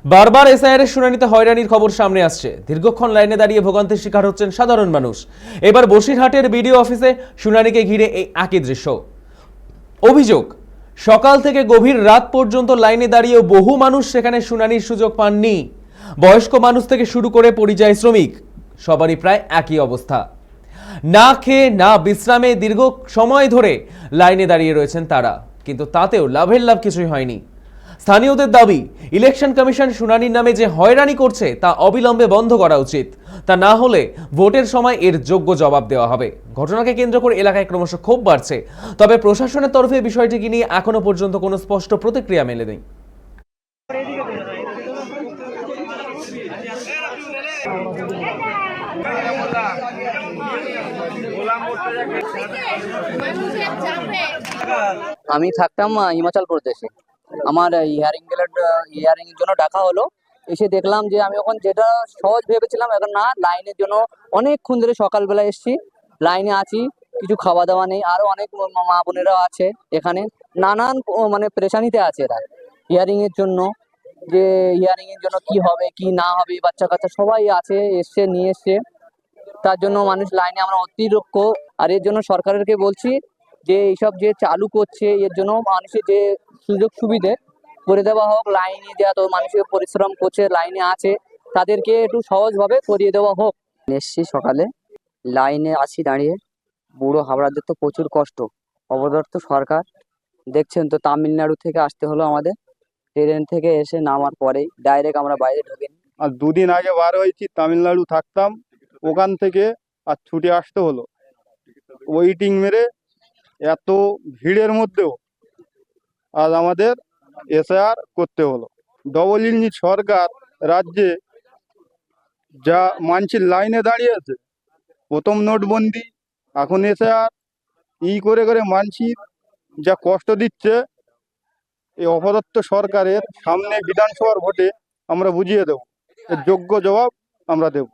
বারবার এসআইআর এর শুনানিতে হয়রানির খবর সামনে আসছে। দীর্ঘক্ষণ লাইনে দাঁড়িয়ে ভোগান্তির শিকার হচ্ছেন সাধারণ মানুষ। এবার বসিরহাটের বিডিও অফিসে শুনানিকে ঘিরে এই একই দৃশ্য। অভিযোগ, সকাল থেকে গভীর রাত পর্যন্ত লাইনে দাঁড়িয়েও বহু মানুষ সেখানে শুনানির সুযোগ পাননি। বয়স্ক মানুষ থেকে শুরু করে পরিযায়ী শ্রমিক, সবারই প্রায় একই অবস্থা। না খেয়ে না বিশ্রামে দীর্ঘ সময় ধরে লাইনে দাঁড়িয়ে রয়েছেন তারা, কিন্তু তাতেও লাভের লাভ কিছুই হয়নি। স্থানীয়দের দাবি, ইলেকশন কমিশন শুনানির নামে যে হয়রানি করছে তা অবিলম্বে বন্ধ করা উচিত। তা না হলে ভোটের সময় এর যোগ্য জবাব দেওয়া হবে। ঘটনাকে কেন্দ্র করে এলাকায় ক্রমশ ক্ষোভ বাড়ছে। তবে প্রশাসনের তরফে বিষয়টিকে নিয়ে এখনো পর্যন্ত কোনো স্পষ্ট প্রতিক্রিয়া মেলেনি। আমি থাকতাম হিমাচল প্রদেশে। আমার হিয়ারিং এর জন্য ডাকা হলো। এসে দেখলাম যে আমি ওখানে যেটা সহজ ভেবেছিলাম, এখন না, লাইনের জন্য অনেকক্ষণ ধরে সকালবেলা এসেছি, লাইনে আছি, কিছু খাওয়া দাওয়া নেই। আরো অনেক মা বোনেরা আছে এখানে, নানান মানে পেরেশানিতে আছে এরা হিয়ারিং এর জন্য। যে হিয়ারিং এর জন্য কি হবে কি না হবে, বাচ্চা কাচ্চা সবাই আছে, এসছে নিয়ে এসছে। তার জন্য মানুষ লাইনে আমরা অতিরিক্ত। আর এর জন্য সরকারকে বলছি যে এইসব যে চালু করছে, এর জন্য মানুষের যে সুযোগ সুবিধে করে দেওয়া হোক। লাইনে দেওয়া তো মানুষের পরিশ্রম করছে, লাইনে আছে, তাদেরকে একটু সহজভাবে করিয়ে দেওয়া হোক। এসছি সকালে, লাইনে আছি দাঁড়িয়ে, বুড়ো হাবড়াদের তো প্রচুর কষ্ট। অবদত্ত সরকার দেখছেন তো, তামিলনাড়ু থেকে আসতে হলো আমাদের। ট্রেন থেকে এসে নামার পরেই ডাইরেক্ট আমরা বাইরে ঢুকে। আর দুদিন আগে বার হয়েছি, তামিলনাড়ু থাকতাম, ওখান থেকে আর ছুটে আসতে হলো ওয়েটিং মেরে। এত ভিড়ের মধ্যেও আজ আমাদের এসআইআর করতে হলো। ডবল ইঞ্জিন সরকার রাজ্যে যা মানছির লাইনে দাঁড়িয়ে আছে, প্রথম নোটবন্দি, এখন এসআইআর, করে করে মানছির যা কষ্ট দিচ্ছে, এই অপদত্ত সরকারের সামনে বিধানসভার ভোটে আমরা বুঝিয়ে দেব, এর যোগ্য জবাব আমরা দেব।